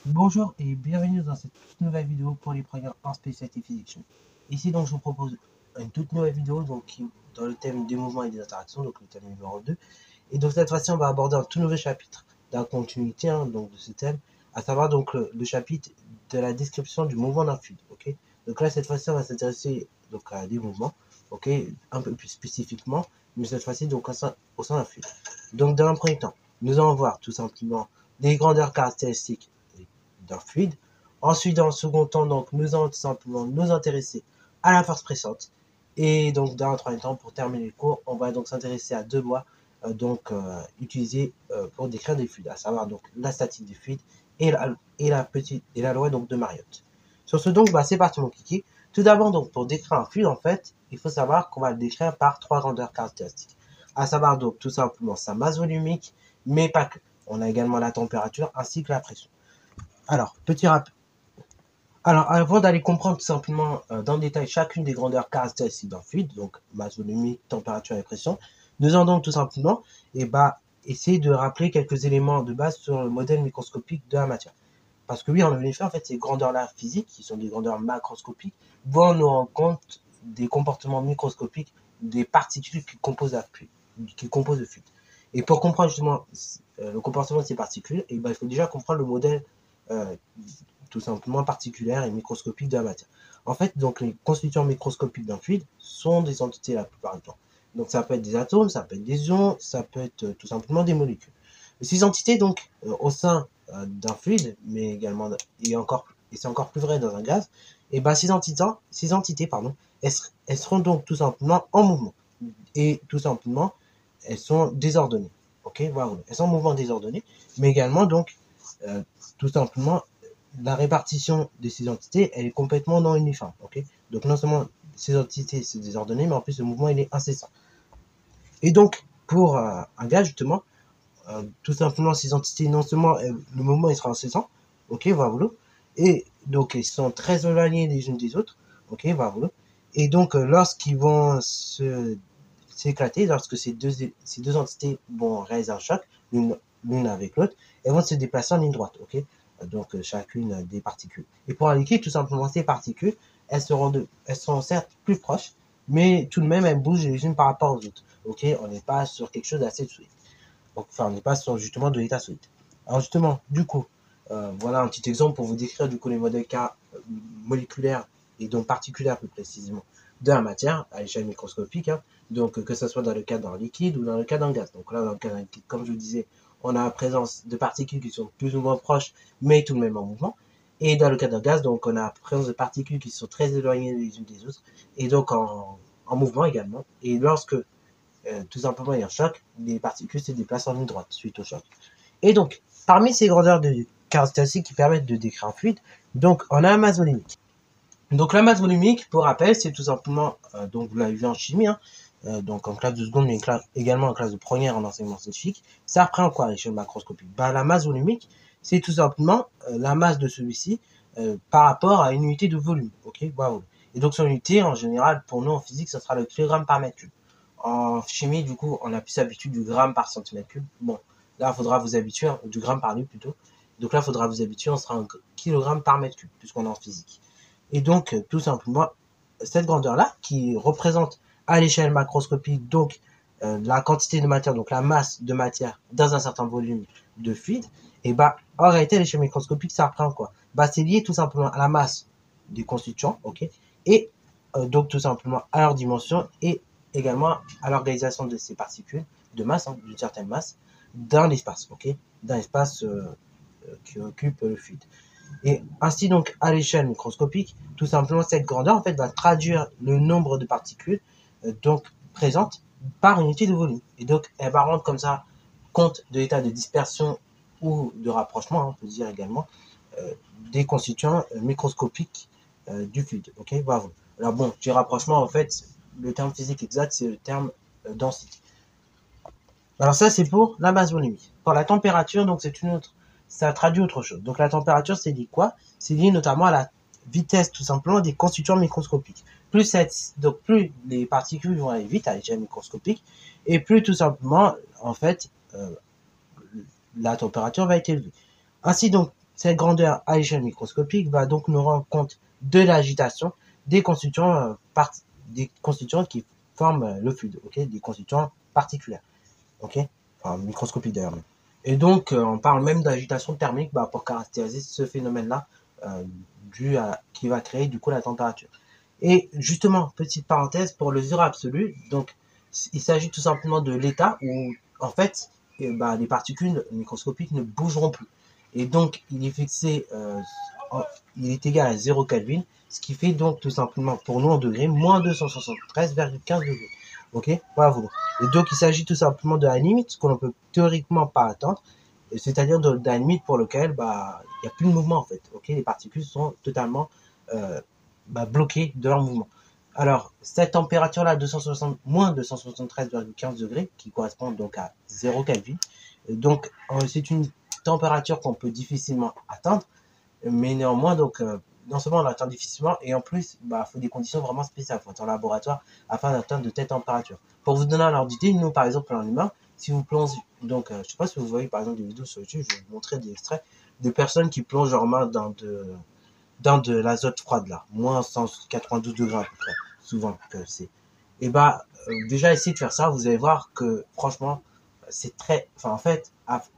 Bonjour et bienvenue dans cette toute nouvelle vidéo pour les programmes en spécialité physique. Ici donc je vous propose une toute nouvelle vidéo donc dans le thème des mouvements et des interactions, donc le thème numéro 2. Et donc cette fois-ci on va aborder un tout nouveau chapitre dans la continuité donc de ce thème, à savoir donc le chapitre de la description du mouvement d'un fluide. Ok, donc là cette fois-ci on va s'intéresser donc à des mouvements, ok, un peu plus spécifiquement, mais cette fois-ci donc au sein d'un fluide. Donc dans un premier temps, nous allons voir tout simplement les grandeurs caractéristiques d'un fluide. Ensuite, dans le second temps, donc, nous allons tout simplement nous intéresser à la force pressante. Et donc, dans un troisième temps, pour terminer le cours, on va donc s'intéresser à deux lois utilisées pour décrire des fluides, à savoir donc la statique des fluides et la loi donc de Mariotte. Sur ce donc, c'est parti mon kiki. Tout d'abord, donc, pour décrire un fluide, en fait, il faut savoir qu'on va le décrire par trois grandeurs caractéristiques, à savoir donc tout simplement sa masse volumique, mais pas que. On a également la température ainsi que la pression. Alors, petit rappel. Alors, avant d'aller comprendre tout simplement dans le détail chacune des grandeurs caractéristiques d'un fluide, donc masse volumique, température et pression, nous allons donc tout simplement essayer de rappeler quelques éléments de base sur le modèle microscopique de la matière. Parce que oui, en effet, en fait, ces grandeurs-là physiques, qui sont des grandeurs macroscopiques, vont nous rendre compte des comportements microscopiques des particules qui composent le fluide. Et pour comprendre justement le comportement de ces particules, il faut déjà comprendre le modèle tout simplement particulière et microscopique de la matière. En fait, donc les constituants microscopiques d'un fluide sont des entités la plupart du temps. Donc ça peut être des atomes, ça peut être des ions, ça peut être tout simplement des molécules. Et ces entités donc au sein d'un fluide, mais également et c'est encore plus vrai dans un gaz, et ces entités elles seront donc tout simplement en mouvement et tout simplement elles sont désordonnées. Ok, voilà, elles sont en mouvement désordonné, mais également donc tout simplement la répartition de ces entités, elle est complètement non uniforme. Ok, donc non seulement ces entités c'est désordonné, mais en plus le mouvement il est incessant. Et donc pour un gaz justement, tout simplement ces entités, non seulement le mouvement il sera incessant, ok, voilà, et donc ils sont très éloignés les unes des autres, ok, voilà, et donc lorsqu'ils vont s'éclater, lorsque ces deux entités vont réaliser un choc l'une avec l'autre, elles vont se déplacer en ligne droite, ok, donc chacune des particules. Et pour un liquide, tout simplement, ces particules, elles sont certes plus proches, mais tout de même, elles bougent les unes par rapport aux autres, ok, on n'est pas sur quelque chose d'assez solide. Enfin, on n'est pas sur justement de l'état solide. Alors justement, du coup, voilà un petit exemple pour vous décrire du coup les modèles moléculaires et donc particulières plus précisément de la matière à l'échelle microscopique, hein. Donc que ce soit dans le cas d'un liquide ou dans le cas d'un gaz. Donc là, dans le cas d'un liquide, comme je vous disais, on a la présence de particules qui sont plus ou moins proches, mais tout de même en mouvement. Et dans le cas d'un gaz, donc on a la présence de particules qui sont très éloignées les unes des autres, et donc en mouvement également. Et lorsque tout simplement il y a un choc, les particules se déplacent en ligne droite suite au choc. Et donc, parmi ces grandeurs de caractéristiques qui permettent de décrire un fluide, donc on a la masse volumique. Donc la masse volumique, pour rappel, c'est tout simplement, donc vous l'avez vu en chimie, hein, donc en classe de seconde, mais également en classe de première en enseignement scientifique, ça reprend quoi à l'échelle macroscopique? La masse volumique, c'est tout simplement la masse de celui-ci par rapport à une unité de volume. Ok, voilà. Et donc son unité, en général, pour nous en physique, ça sera le kilogramme par mètre cube. En chimie, du coup, on a plus l'habitude du gramme par centimètre cube. Bon, là, il faudra vous habituer, du gramme par litre plutôt. Donc là, il faudra vous habituer, on sera en kilogramme par mètre cube, puisqu'on est en physique. Et donc, tout simplement, cette grandeur-là, qui représente à l'échelle macroscopique, donc, la quantité de matière, donc la masse de matière dans un certain volume de fluide, et en réalité, à l'échelle microscopique, ça représente quoi? C'est lié tout simplement à la masse des constituants, ok, et donc tout simplement à leur dimension et également à l'organisation de ces particules de masse, hein, d'une certaine masse, dans l'espace, ok, dans l'espace qui occupe le fluide. Et ainsi donc à l'échelle microscopique, tout simplement cette grandeur en fait va traduire le nombre de particules donc présentes par unité de volume. Et donc elle va rendre comme ça compte de l'état de dispersion ou de rapprochement, hein, on peut dire également, des constituants microscopiques du fluide. Ok, voilà. Alors bon, du rapprochement en fait, le terme physique exact c'est le terme densité. Alors ça c'est pour la masse volumique. Pour la température, donc c'est une autre, ça traduit autre chose. Donc la température c'est lié quoi? C'est lié notamment à la vitesse tout simplement des constituants microscopiques. Plus les particules vont aller vite à l'échelle microscopique, et plus tout simplement, en fait, la température va être élevée. Ainsi donc, cette grandeur à l'échelle microscopique va donc nous rendre compte de l'agitation des constituants, qui forment le fluide, ok, des constituants particuliers, ok, enfin microscopiques d'ailleurs. Et donc, on parle même d'agitation thermique pour caractériser ce phénomène-là qui va créer du coup la température. Et justement, petite parenthèse pour le zéro absolu, donc il s'agit tout simplement de l'état où en fait les particules microscopiques ne bougeront plus. Et donc il est fixé, il est égal à 0 Kelvin, ce qui fait donc tout simplement pour nous en degrés, moins 273,15 degrés. Ok, voilà. Et donc il s'agit tout simplement de la limite, ce qu'on ne peut théoriquement pas atteindre, c'est-à-dire de la limite pour laquelle il n'y a plus de mouvement en fait. Ok, les particules sont totalement bloquées de leur mouvement. Alors, cette température-là, moins 273,15 degrés, qui correspond donc à 0 Kelvin, donc c'est une température qu'on peut difficilement atteindre, mais néanmoins, donc, non seulement on l'atteint difficilement, et en plus, il faut des conditions vraiment spéciales, il faut être en laboratoire afin d'atteindre de telles températures. Pour vous donner un ordre d'idée, nous, par exemple, en humain, si vous plongez, donc, je ne sais pas si vous voyez par exemple des vidéos sur YouTube, je vais vous montrer des extraits de personnes qui plongent leur main dans de l'azote froide, là, moins 192 degrés à peu près, souvent que c'est. Et déjà, essayez de faire ça, vous allez voir que, franchement, c'est en fait,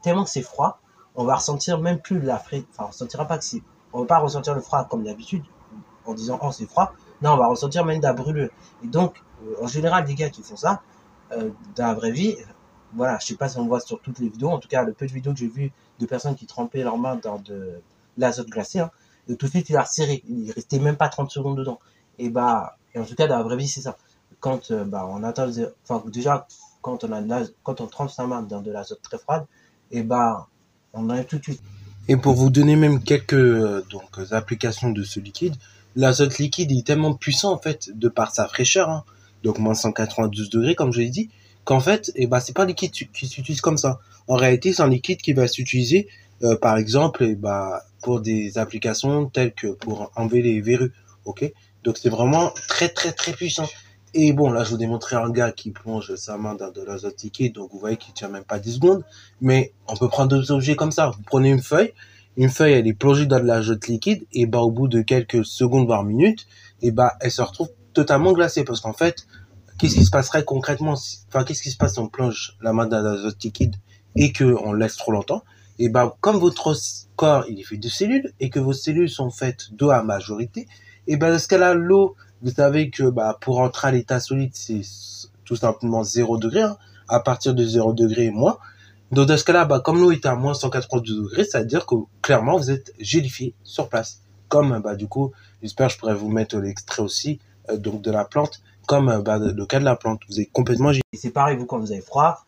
tellement que c'est froid, on va ressentir même plus la fraîcheur, on ressentira pas on va pas ressentir le froid comme d'habitude, en disant, oh, c'est froid. Non, on va ressentir même de la brûlure. Et donc, en général, les gars qui font ça, dans la vraie vie, voilà, je sais pas si on voit sur toutes les vidéos, en tout cas, le peu de vidéos que j'ai vu de personnes qui trempaient leurs mains dans de l'azote glacé, hein, et tout de suite, il a resserré. Il restait même pas 30 secondes dedans. Et en tout cas, dans la vraie vie, c'est ça. Quand, on atteint déjà, quand on trempe sa main dans de l'azote très froide, on enlève tout de suite. Et pour vous donner même quelques applications de ce liquide, l'azote liquide est tellement puissant en fait de par sa fraîcheur, hein, donc moins 192 degrés comme je l'ai dit, qu'en fait c'est pas un liquide qui s'utilise comme ça. En réalité, c'est un liquide qui va s'utiliser par exemple pour des applications telles que pour enlever les verrues, ok. Donc c'est vraiment très très très puissant. Et bon, là, je vous démontrer un gars qui plonge sa main dans de l'azote liquide, donc vous voyez qu'il tient même pas 10 secondes. Mais on peut prendre d'autres objets comme ça. Vous prenez une feuille, elle est plongée dans de l'azote liquide, et au bout de quelques secondes, voire minutes, elle se retrouve totalement glacée. Parce qu'en fait, qu'est-ce qui se passerait concrètement qu'est-ce qui se passe si on plonge la main dans l'azote liquide et qu'on laisse trop longtemps? Comme votre corps, il est fait de cellules, et que vos cellules sont faites d'eau à majorité, dans ce cas-là, l'eau, vous savez que pour entrer à l'état solide, c'est tout simplement 0 degré, hein, à partir de 0 degré et moins. Donc dans ce cas-là, comme l'eau est à moins 192 degrés, ça veut dire que clairement vous êtes gélifié sur place. Comme du coup, j'espère que je pourrais vous mettre l'extrait aussi donc de la plante, comme le cas de la plante, vous êtes complètement gélifié. Et c'est pareil, vous quand vous avez froid,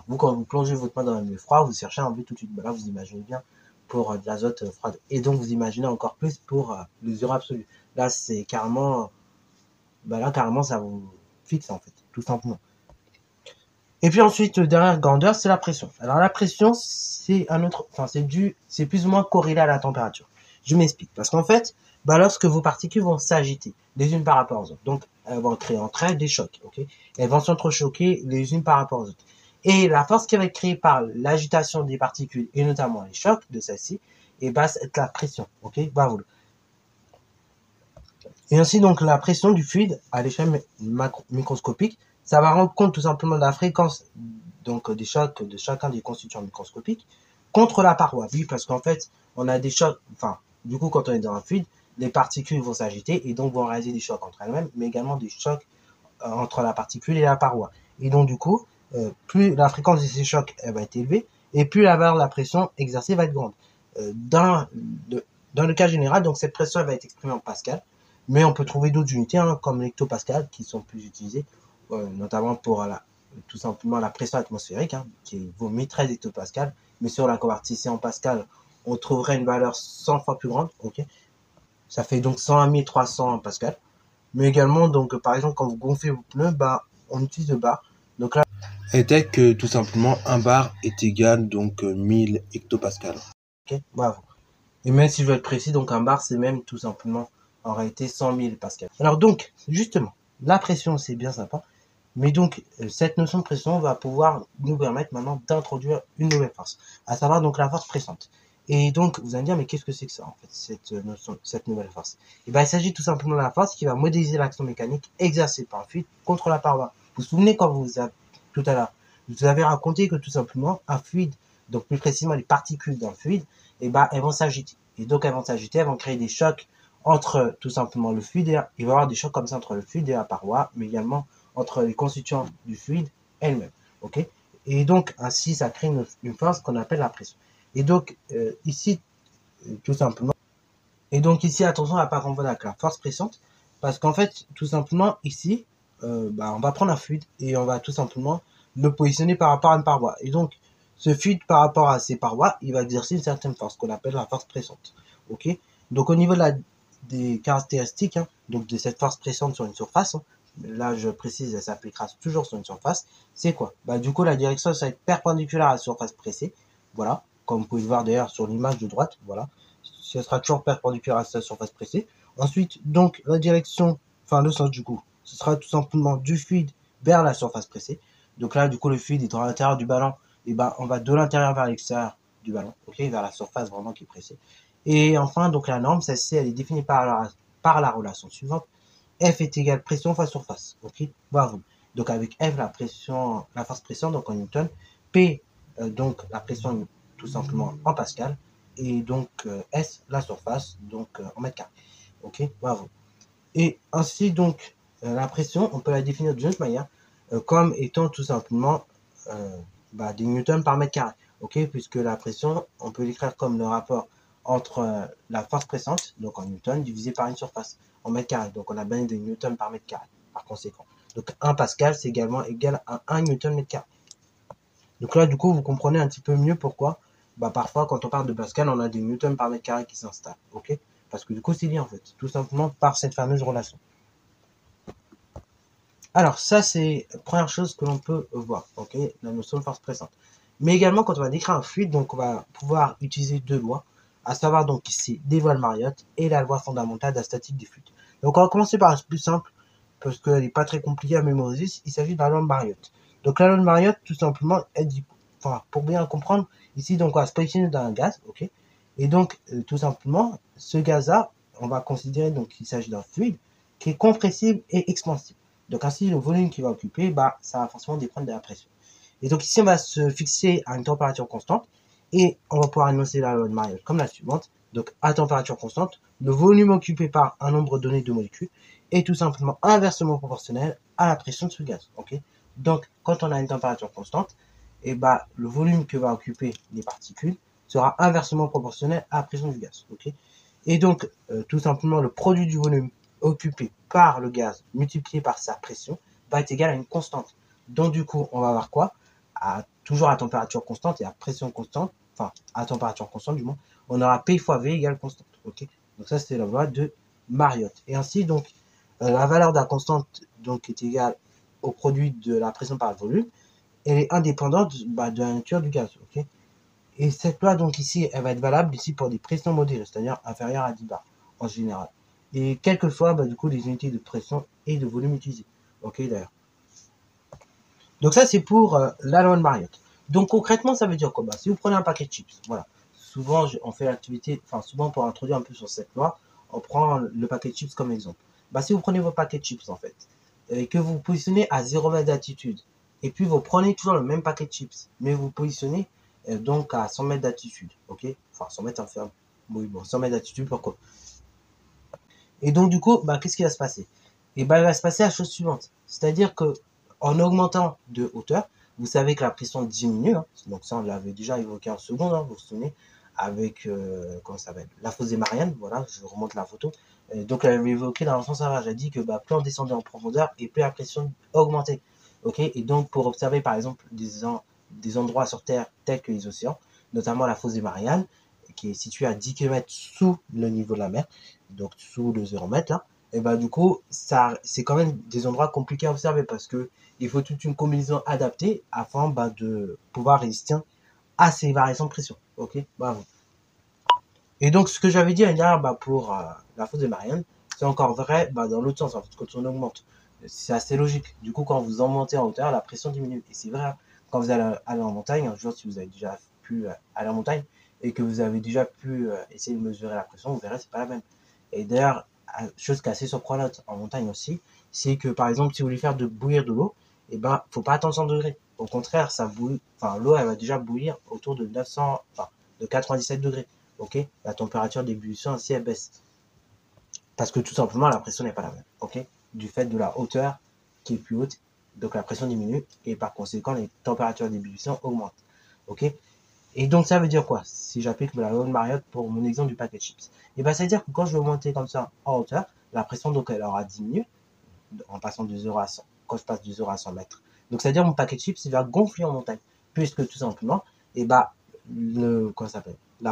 vous quand vous plongez votre main dans le froid, vous cherchez un but tout de suite. Là, vous imaginez bien pour de l'azote froide. Et donc vous imaginez encore plus pour le zéro absolu. Là, c'est carrément, carrément, ça vous fixe en fait, tout simplement. Et puis ensuite, dernière grandeur, c'est la pression. Alors la pression, c'est c'est plus ou moins corrélé à la température. Je m'explique. Parce qu'en fait, lorsque vos particules vont s'agiter les unes par rapport aux autres, donc elles vont créer entre elles des chocs, ok. Elles vont s'entrechoquer les unes par rapport aux autres. Et la force qui va être créée par l'agitation des particules, et notamment les chocs de celles-ci, c'est la pression, ok. Et ainsi donc la pression du fluide à l'échelle microscopique, ça va rendre compte tout simplement de la fréquence donc des chocs de chacun des constituants microscopiques contre la paroi. Oui, parce qu'en fait, on a des chocs, du coup, quand on est dans un fluide, les particules vont s'agiter et donc vont réaliser des chocs entre elles-mêmes, mais également des chocs entre la particule et la paroi. Et donc, du coup, plus la fréquence de ces chocs elle va être élevée, et plus la pression exercée va être grande. Dans le cas général, donc cette pression elle va être exprimée en pascal, mais on peut trouver d'autres unités, comme l'hectopascal, qui sont plus utilisées, notamment pour tout simplement la pression atmosphérique, qui vaut 13 hectopascal, mais si on la convertissait en pascal, on trouverait une valeur 100 fois plus grande, ok. Ça fait donc 100 à 1300 pascal. Mais également, donc, par exemple, quand vous gonflez vos pneus, on utilise le bar. Donc là, Et tel que tout simplement un bar est égal donc 1000 hectopascal. ok, bravo. Et même si je veux être précis, donc un bar, c'est même tout simplement aurait été 100 000 pascal. Alors donc, justement, la pression, c'est bien sympa. Mais donc, cette notion de pression va pouvoir nous permettre maintenant d'introduire une nouvelle force, à savoir donc la force pressante. Et donc, vous allez me dire, mais qu'est-ce que c'est que ça, en fait, cette nouvelle force? Et ben, il s'agit tout simplement de la force qui va modéliser l'action mécanique exercée par un fluide contre la paroi. Vous vous souvenez quand tout à l'heure, vous avez raconté que tout simplement, un fluide, donc plus précisément les particules d'un fluide, et ben, elles vont s'agiter. Et donc, elles vont s'agiter, elles vont créer des chocs entre tout simplement le fluide et il va y avoir des chocs comme ça entre le fluide et la paroi, mais également entre les constituants du fluide elles-mêmes. Ok. Et donc, ainsi, ça crée une force qu'on appelle la pression. Et donc, ici, tout simplement, attention à ne pas confondre avec la force pressante, parce qu'en fait, tout simplement, ici, on va prendre un fluide et on va tout simplement le positionner par rapport à une paroi. Et donc, ce fluide par rapport à ces parois, il va exercer une certaine force qu'on appelle la force pressante. Ok. Donc, au niveau des caractéristiques, hein, donc de cette force pressante sur une surface, hein, là je précise, elle s'appliquera toujours sur une surface, c'est quoi? Du coup, la direction, ça va être perpendiculaire à la surface pressée, voilà, comme vous pouvez le voir d'ailleurs sur l'image de droite, voilà, ce sera toujours perpendiculaire à sa surface pressée. Ensuite, donc, la direction, enfin le sens du coup, ce sera tout simplement du fluide vers la surface pressée. Donc là, du coup, le fluide est à l'intérieur du ballon, et on va de l'intérieur vers l'extérieur du ballon, ok, vers la surface vraiment qui est pressée. Et enfin, donc la norme, celle-ci, elle est définie par la relation suivante. F est égal pression fois surface. Ok, bravo. Donc avec F, la force pression, donc en Newton. P, donc la pression tout simplement en pascal. Et donc S, la surface, donc en mètre carré. Ok, bravo. Et ainsi, donc, la pression, on peut la définir d'une autre manière, comme étant tout simplement des newtons par mètre carré. Ok, puisque la pression, on peut l'écrire comme le rapport entre la force pressante, donc en newton, divisé par une surface en mètre carré. Donc on a bien des newtons par mètre carré, par conséquent. Donc 1 pascal, c'est également égal à 1 newton mètre carré. Donc là, du coup, vous comprenez un petit peu mieux pourquoi, parfois, quand on parle de pascal, on a des newtons par mètre carré qui s'installent. Ok, parce que du coup, c'est lié en fait, tout simplement par cette fameuse relation. Alors, ça, c'est la première chose que l'on peut voir, ok, la notion de force pressante. Mais également, quand on va décrire un fluide, donc on va pouvoir utiliser deux lois, à savoir donc ici des lois de Mariotte et la loi fondamentale de la statique des fluides. Donc, on va commencer par la plus simple, parce qu'elle n'est pas très compliquée à mémoriser, il s'agit de la loi de Mariotte. Donc, la loi de Mariotte, tout simplement, elle dit, enfin, pour bien comprendre, ici, donc, on va se positionner dans un gaz, ok, et donc, tout simplement, ce gaz-là, on va considérer donc qu'il s'agit d'un fluide qui est compressible et expansible. Donc ainsi, le volume qu'il va occuper, ça va forcément dépendre de la pression. Et donc ici, on va se fixer à une température constante et on va pouvoir énoncer la loi de Mariotte comme la suivante. Donc à température constante, le volume occupé par un nombre donné de molécules est tout simplement inversement proportionnel à la pression de ce gaz. Okay, donc quand on a une température constante, le volume que va occuper les particules sera inversement proportionnel à la pression du gaz. Okay, et donc tout simplement le produit du volume occupé par le gaz multiplié par sa pression va être égal à une constante. Donc du coup, on va avoir quoi? Toujours à température constante et à pression constante, enfin à température constante du moins, on aura P fois V égale constante. Ok, donc ça c'est la loi de Mariotte. Et ainsi donc la valeur de la constante donc est égale au produit de la pression par le volume. Elle est indépendante de la nature du gaz. Ok, et cette loi donc ici, elle va être valable ici pour des pressions modérées, c'est-à-dire inférieures à 10 bars en général. Et quelquefois, du coup, les unités de pression et de volume utilisées. Ok, d'ailleurs. Donc ça, c'est pour la loi de Mariotte. Donc concrètement, ça veut dire quoi? Si vous prenez un paquet de chips, voilà. Souvent, on fait l'activité, enfin souvent pour introduire un peu sur cette loi, on prend le paquet de chips comme exemple. Si vous prenez vos paquets de chips en fait, et que vous positionnez à 0 mètre d'altitude, et puis vous prenez toujours le même paquet de chips, mais vous positionnez donc à 100 mètres d'altitude, ok? Enfin 100 mètres ferme. Oui, bon, 100 mètres d'altitude, pourquoi? Et donc, du coup, qu'est-ce qui va se passer? Et il va se passer la chose suivante. C'est-à-dire que en augmentant de hauteur, vous savez que la pression diminue. Hein. Donc ça, on l'avait déjà évoqué en seconde, hein, vous vous souvenez, avec, comment ça s'appelle? La fosse des Mariannes, voilà, je remonte la photo. Donc, elle avait évoqué dans le sens inverse. J'ai dit que plus on descendait en profondeur et plus la pression augmentait. Ok, et donc, pour observer, par exemple, des endroits sur Terre tels que les océans, notamment la fosse des Mariannes, qui est située à 10 km sous le niveau de la mer, donc sous le 0 mètre, là, et du coup, c'est quand même des endroits compliqués à observer parce que il faut toute une combinaison adaptée afin de pouvoir résister à ces variations de pression. Ok, bravo. Et donc, ce que j'avais dit à pour la fosse des Mariannes, C'est encore vrai dans l'autre sens, en fait, quand on augmente. C'est assez logique. Du coup, quand vous en montez en hauteur, la pression diminue. Et c'est vrai, quand vous allez aller en montagne, un jour, si vous avez déjà pu aller en montagne et que vous avez déjà pu essayer de mesurer la pression, vous verrez, c'est pas la même. Et d'ailleurs, chose qui est assez surprenante en montagne aussi, c'est que par exemple, si vous voulez faire bouillir de l'eau, et faut pas attendre 100 degrés. Au contraire, ça bouille, l'eau, elle va déjà bouillir autour de 97 degrés. Ok, la température d'ébullition ainsi elle baisse. Parce que tout simplement, la pression n'est pas la même. Ok, du fait de la hauteur qui est plus haute, donc la pression diminue et par conséquent, les températures d'ébullition augmentent. Ok, et donc ça veut dire quoi? Si j'applique la loi de Marriott pour mon exemple du paquet de chips, et ça veut dire que quand je vais monter comme ça en hauteur, la pression donc elle aura diminué en passant de 0 à 100. Quand je passe de 0 à 100 mètres. Donc ça veut dire que mon paquet de chips il va gonfler en montagne, puisque tout simplement, la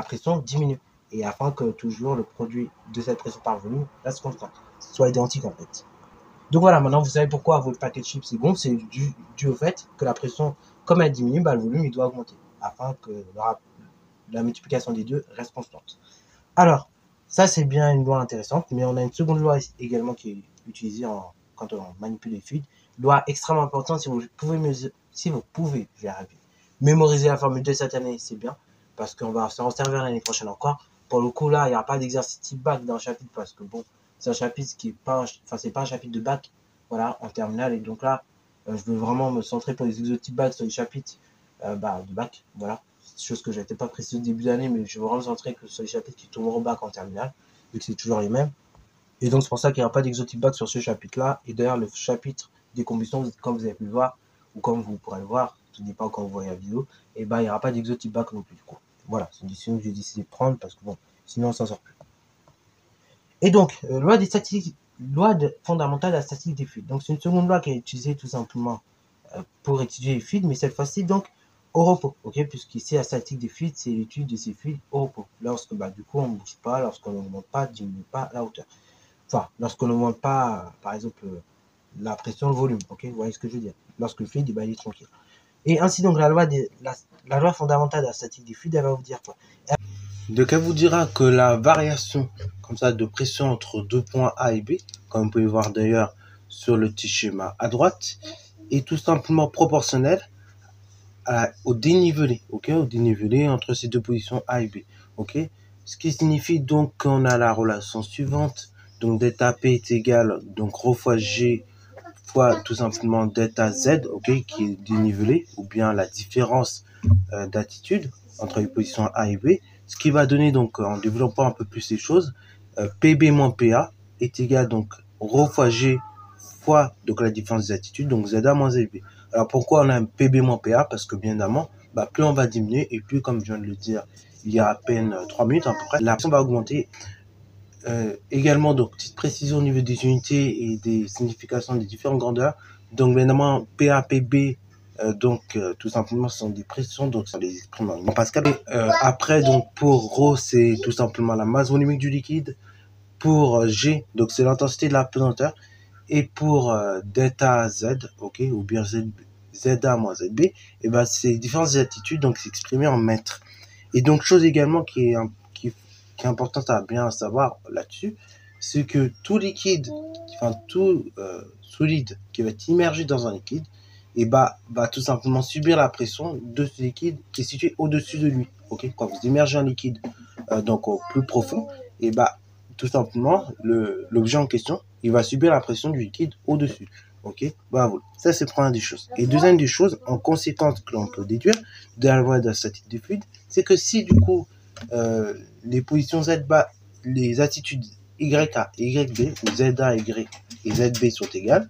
pression diminue. Et afin que toujours le produit de cette pression par volume reste constant, soit identique en fait. Donc voilà, maintenant vous savez pourquoi votre paquet de chips est gonfle, c'est dû au fait que la pression, comme elle diminue, le volume il doit augmenter, afin que la multiplication des deux reste constante. Alors, ça c'est bien une loi intéressante, mais on a une seconde loi également qui est utilisée quand on manipule les fluides. Loi extrêmement importante, si vous pouvez, je vais arriver, mémoriser la formule de cette année, c'est bien, parce qu'on va s'en servir l'année prochaine encore. Pour le coup là, il n'y a pas d'exercice type bac dans le chapitre, parce que bon, c'est un chapitre qui est pas, c'est pas un chapitre de bac, voilà, en terminale, et donc là, je veux vraiment me centrer pour les exercices type bac sur les chapitres de bac, voilà. Chose que je n'étais pas précisé au début d'année, mais je veux vraiment centrer que sur les chapitres qui tourneront au bac en terminale, vu que c'est toujours les mêmes. Et donc c'est pour ça qu'il n'y aura pas d'exotype bac sur ce chapitre-là. Et d'ailleurs, le chapitre des combustions, comme vous avez pu le voir, ou comme vous pourrez le voir, tout dépend quand vous voyez la vidéo, et il n'y aura pas d'exotype bac non plus du coup. Voilà, c'est une décision que j'ai décidé de prendre parce que bon, sinon on s'en sort plus. Et donc, loi des statistiques, fondamentale de la statistique des fluides. Donc c'est une seconde loi qui est utilisée tout simplement pour étudier les fluides, mais cette fois-ci donc au repos, ok, puisqu'ici la statistique des fluides, c'est l'étude de ces fluides au repos. Lorsque du coup on ne bouge pas, lorsqu'on n'augmente pas, diminue pas la hauteur. Enfin, lorsqu'on n'augmente pas, par exemple, la pression, le volume, ok, vous voyez ce que je veux dire. Lorsque le fluide il est tranquille. Et ainsi donc la loi fondamentale de la statistique des fluides, elle va vous dire quoi? Donc elle vous dira que la variation comme ça de pression entre deux points A et B, comme vous pouvez voir d'ailleurs sur le petit schéma à droite, est tout simplement proportionnelle au dénivelé, ok, au dénivelé entre ces deux positions A et B, ok. Ce qui signifie donc qu'on a la relation suivante, donc delta P est égal donc ρ fois G fois tout simplement delta Z, ok, qui est dénivelé, ou bien la différence d'attitude entre les positions A et B, ce qui va donner donc en développant un peu plus les choses, PB moins PA est égal donc ρ fois G fois donc la différence des attitudes, donc ZA moins ZB. Alors pourquoi on a un PB moins PA? Parce que bien évidemment, plus on va diminuer et plus, comme je viens de le dire il y a à peine 3 minutes à peu près, la pression va augmenter. Également, donc petite précision au niveau des unités et des significations des différentes grandeurs. Donc bien évidemment, PA, PB, tout simplement ce sont des pressions, donc ça les exprime en pascal. Après, donc pour ρ, c'est tout simplement la masse volumique du liquide. Pour G, donc c'est l'intensité de la pesanteur. Et pour delta Z, ok, ou bien ZA moins ZB, et c'est différentes attitudes, donc c'est exprimé en mètres. Et donc chose également qui est importante à bien savoir là-dessus, c'est que tout liquide, tout solide qui va être immergé dans un liquide, et va tout simplement subir la pression de ce liquide qui est situé au-dessus de lui. Ok, quand vous immergez un liquide donc au plus profond, et tout simplement l'objet en question, il va subir la pression du liquide au-dessus. Ok, voilà. Ça c'est première des choses. Et deuxième des choses, en conséquence que l'on peut déduire de la loi de la statique des fluides, c'est que si du coup les positions Z bas, les attitudes YA et YB, ou ZA, Y et ZB sont égales,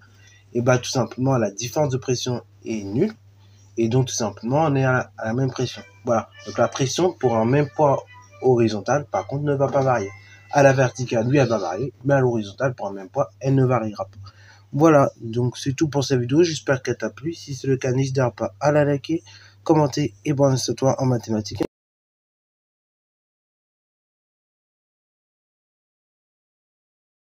et tout simplement la différence de pression est nulle, et donc tout simplement on est à la même pression. Voilà, donc la pression pour un même poids horizontal par contre ne va pas varier. À la verticale, oui, elle va varier, mais à l'horizontale, pour un même poids, elle ne variera pas. Voilà, donc c'est tout pour cette vidéo, j'espère qu'elle t'a plu. Si c'est le cas, n'hésite pas à la liker, commenter et bonne toi en mathématiques.